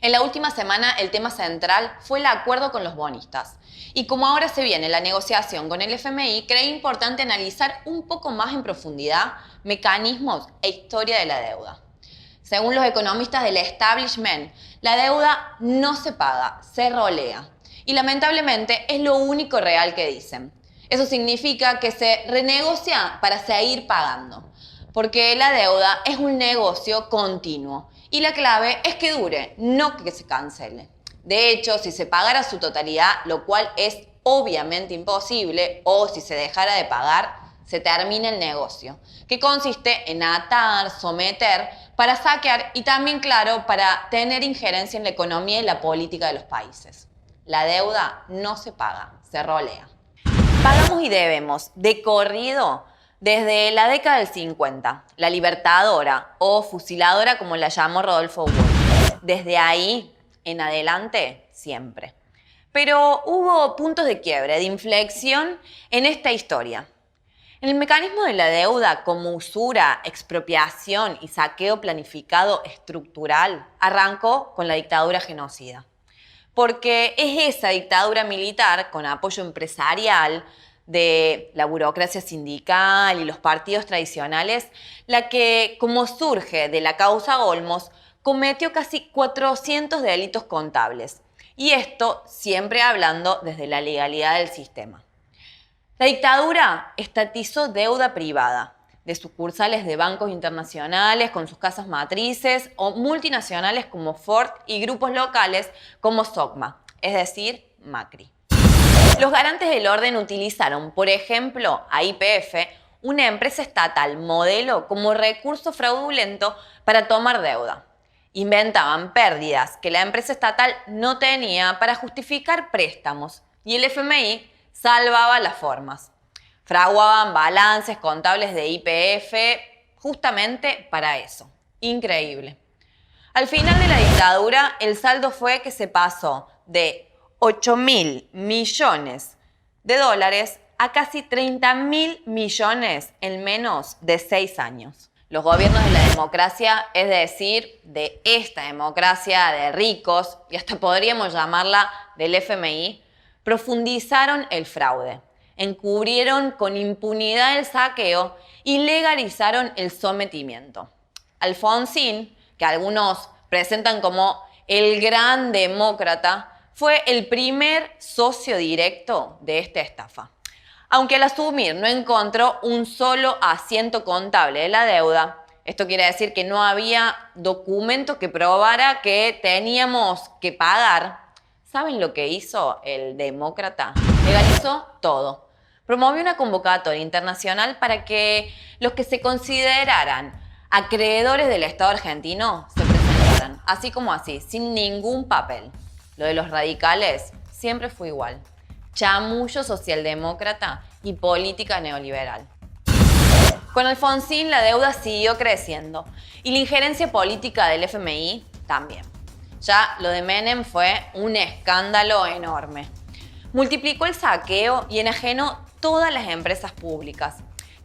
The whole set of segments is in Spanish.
En la última semana el tema central fue el acuerdo con los bonistas. Y como ahora se viene la negociación con el FMI, creí importante analizar un poco más en profundidad mecanismos e historia de la deuda. Según los economistas del establishment, la deuda no se paga, se rolea. Y lamentablemente es lo único real que dicen. Eso significa que se renegocia para seguir pagando, porque la deuda es un negocio continuo y la clave es que dure, no que se cancele. De hecho, si se pagara su totalidad, lo cual es obviamente imposible, o si se dejara de pagar, se termina el negocio, que consiste en atar, someter, para saquear y también, claro, para tener injerencia en la economía y la política de los países. La deuda no se paga, se rolea. Pagamos y debemos, de corrido, desde la década del 50, la libertadora o fusiladora como la llamó Rodolfo Walsh. Desde ahí en adelante, siempre. Pero hubo puntos de quiebre, de inflexión en esta historia. El mecanismo de la deuda como usura, expropiación y saqueo planificado estructural arrancó con la dictadura genocida. Porque es esa dictadura militar con apoyo empresarial de la burocracia sindical y los partidos tradicionales la que, como surge de la causa Olmos, cometió casi 400 delitos contables. Y esto siempre hablando desde la legalidad del sistema. La dictadura estatizó deuda privada de sucursales de bancos internacionales con sus casas matrices o multinacionales como Ford y grupos locales como SOCMA, es decir, Macri. Los garantes del orden utilizaron, por ejemplo, a YPF, una empresa estatal modelo como recurso fraudulento para tomar deuda. Inventaban pérdidas que la empresa estatal no tenía para justificar préstamos y el FMI salvaba las formas. Fraguaban balances contables de YPF justamente para eso. Increíble. Al final de la dictadura, el saldo fue que se pasó de 8.000 millones de dólares a casi 30.000 millones en menos de 6 años. Los gobiernos de la democracia, es decir, de esta democracia de ricos, y hasta podríamos llamarla del FMI, profundizaron el fraude, encubrieron con impunidad el saqueo y legalizaron el sometimiento. Alfonsín, que algunos presentan como el gran demócrata, fue el primer socio directo de esta estafa. Aunque al asumir no encontró un solo asiento contable de la deuda, esto quiere decir que no había documento que probara que teníamos que pagar. ¿Saben lo que hizo el demócrata? Legalizó todo. Promovió una convocatoria internacional para que los que se consideraran acreedores del Estado argentino se presentaran, así como así, sin ningún papel. Lo de los radicales siempre fue igual. Chamullo socialdemócrata y política neoliberal. Con Alfonsín la deuda siguió creciendo y la injerencia política del FMI también. Ya lo de Menem fue un escándalo enorme. Multiplicó el saqueo y enajenó todas las empresas públicas,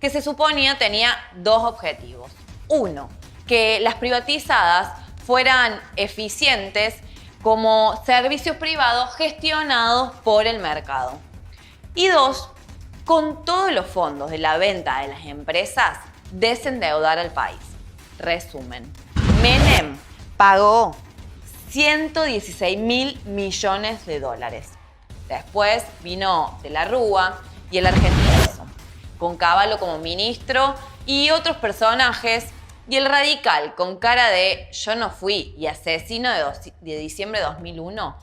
que se suponía tenía dos objetivos. Uno, que las privatizadas fueran eficientes como servicios privados gestionados por el mercado. Y dos, con todos los fondos de la venta de las empresas, desendeudar al país. Resumen, Menem pagó 116.000 millones de dólares. Después vino De la Rúa y el argentinazo, con Cavallo como ministro y otros personajes, y el radical con cara de yo no fui y asesino de diciembre de 2001,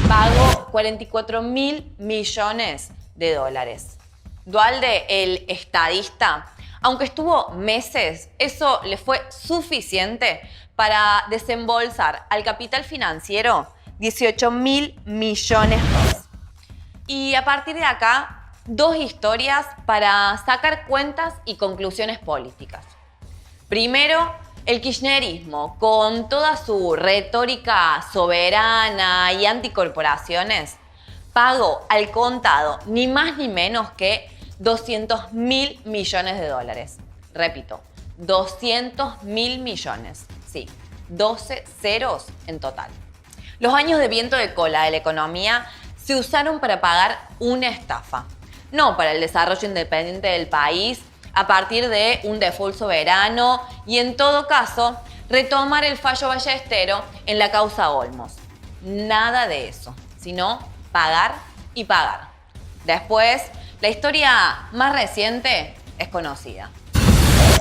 pagó 44.000 millones de dólares. Duhalde, el estadista, aunque estuvo meses, eso le fue suficiente para desembolsar al capital financiero 18.000 millones más. Y a partir de acá, dos historias para sacar cuentas y conclusiones políticas. Primero, el kirchnerismo, con toda su retórica soberana y anticorporaciones, pagó al contado ni más ni menos que 200.000 millones de dólares. Repito, 200.000 millones. Sí, 12 ceros en total. Los años de viento de cola de la economía se usaron para pagar una estafa, no para el desarrollo independiente del país a partir de un default soberano y, en todo caso, retomar el fallo Ballestero en la causa Olmos. Nada de eso, sino pagar y pagar. Después, la historia más reciente es conocida.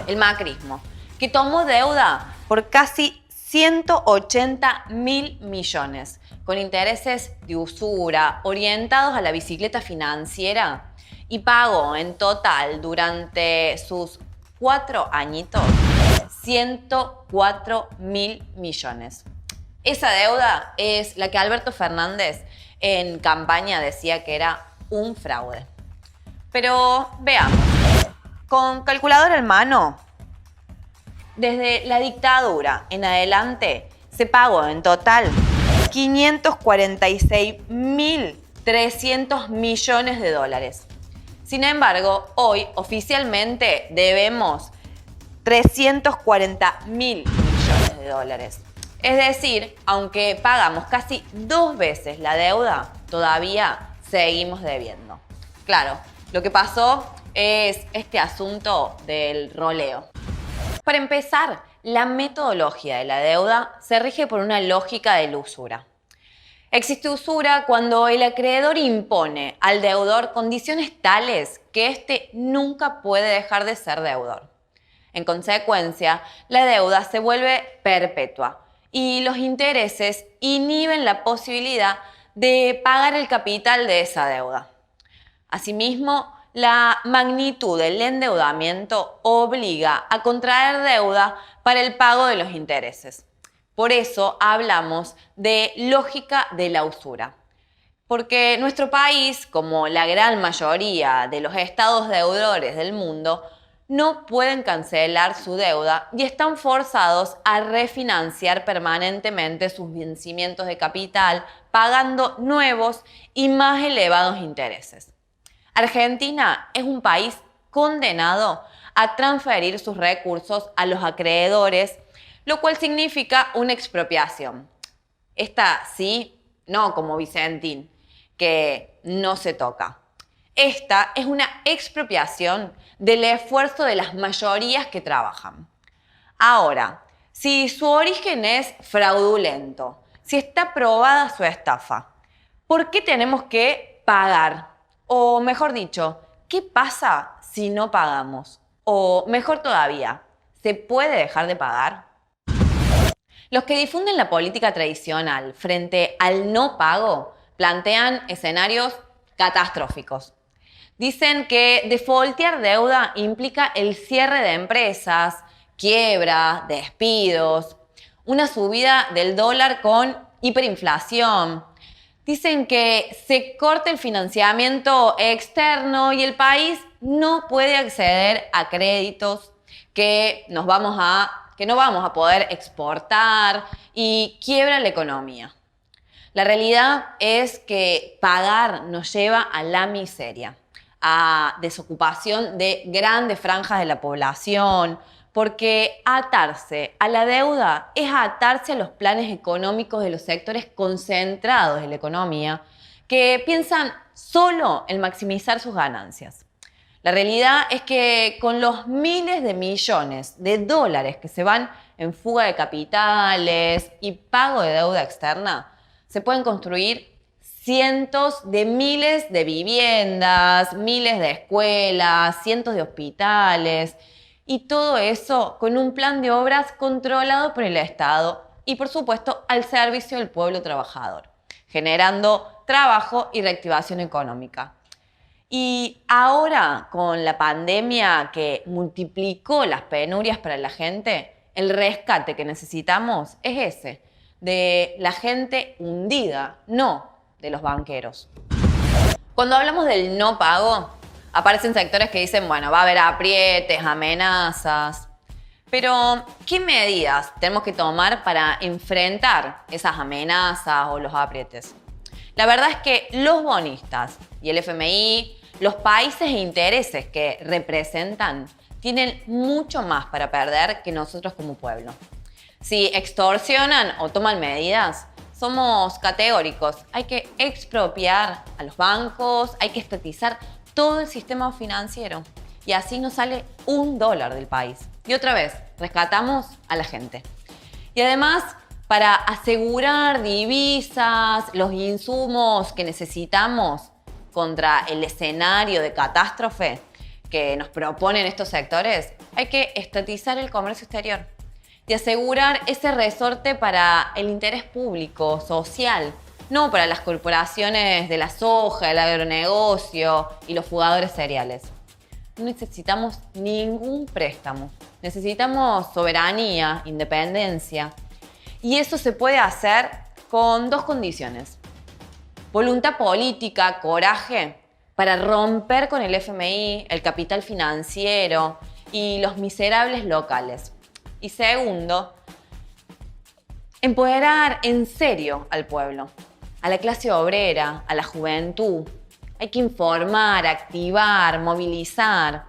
El macrismo, que tomó deuda por casi 180.000 millones, con intereses de usura orientados a la bicicleta financiera, y pagó en total durante sus 4 añitos 104.000 millones. Esa deuda es la que Alberto Fernández en campaña decía que era un fraude. Pero veamos, con calculadora en mano, desde la dictadura en adelante se pagó en total 546.300 millones de dólares. Sin embargo, hoy oficialmente debemos 340.000 millones de dólares. Es decir, aunque pagamos casi 2 veces la deuda, todavía seguimos debiendo. Claro, lo que pasó es este asunto del roleo. Para empezar, la metodología de la deuda se rige por una lógica de la usura. Existe usura cuando el acreedor impone al deudor condiciones tales que éste nunca puede dejar de ser deudor. En consecuencia, la deuda se vuelve perpetua y los intereses inhiben la posibilidad de pagar el capital de esa deuda. Asimismo, la magnitud del endeudamiento obliga a contraer deuda para el pago de los intereses. Por eso hablamos de lógica de la usura. Porque nuestro país, como la gran mayoría de los estados deudores del mundo, no pueden cancelar su deuda y están forzados a refinanciar permanentemente sus vencimientos de capital, pagando nuevos y más elevados intereses. Argentina es un país condenado a transferir sus recursos a los acreedores, lo cual significa una expropiación. Esta sí, no como Vicentín, que no se toca. Esta es una expropiación del esfuerzo de las mayorías que trabajan. Ahora, si su origen es fraudulento, si está probada su estafa, ¿por qué tenemos que pagar? O mejor dicho, ¿qué pasa si no pagamos? O mejor todavía, ¿se puede dejar de pagar? Los que difunden la política tradicional frente al no pago plantean escenarios catastróficos. Dicen que defaultear deuda implica el cierre de empresas, quiebra, despidos, una subida del dólar con hiperinflación. Dicen que se corta el financiamiento externo y el país no puede acceder a créditos, que no vamos a poder exportar y quiebra la economía. La realidad es que pagar nos lleva a la miseria, a desocupación de grandes franjas de la población, porque atarse a la deuda es atarse a los planes económicos de los sectores concentrados de la economía que piensan solo en maximizar sus ganancias. La realidad es que con los miles de millones de dólares que se van en fuga de capitales y pago de deuda externa, se pueden construir cientos de miles de viviendas, miles de escuelas, cientos de hospitales, y todo eso con un plan de obras controlado por el Estado y, por supuesto, al servicio del pueblo trabajador, generando trabajo y reactivación económica. Y ahora, con la pandemia que multiplicó las penurias para la gente, el rescate que necesitamos es ese, de la gente hundida, no de los banqueros. Cuando hablamos del no pago, aparecen sectores que dicen, bueno, va a haber aprietes, amenazas. Pero, ¿qué medidas tenemos que tomar para enfrentar esas amenazas o los aprietes? La verdad es que los bonistas y el FMI, los países e intereses que representan, tienen mucho más para perder que nosotros como pueblo. Si extorsionan o toman medidas, somos categóricos. Hay que expropiar a los bancos, hay que estatizar todo el sistema financiero. Y así nos sale $1 del país. Y otra vez, rescatamos a la gente. Y además, para asegurar divisas, los insumos que necesitamos contra el escenario de catástrofe que nos proponen estos sectores, hay que estatizar el comercio exterior y asegurar ese resorte para el interés público, social, no para las corporaciones de la soja, el agronegocio y los fugadores cereales. No necesitamos ningún préstamo, necesitamos soberanía, independencia, y eso se puede hacer con 2 condiciones: voluntad política, coraje, para romper con el FMI, el capital financiero y los miserables locales. Y segundo, empoderar en serio al pueblo, a la clase obrera, a la juventud. Hay que informar, activar, movilizar.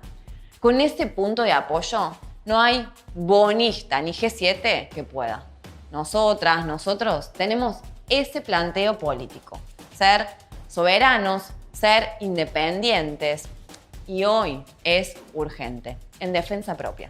Con ese punto de apoyo no hay bonista ni G7 que pueda. Nosotras, nosotros tenemos ese planteo político: ser soberanos, ser independientes. Y hoy es urgente, en defensa propia.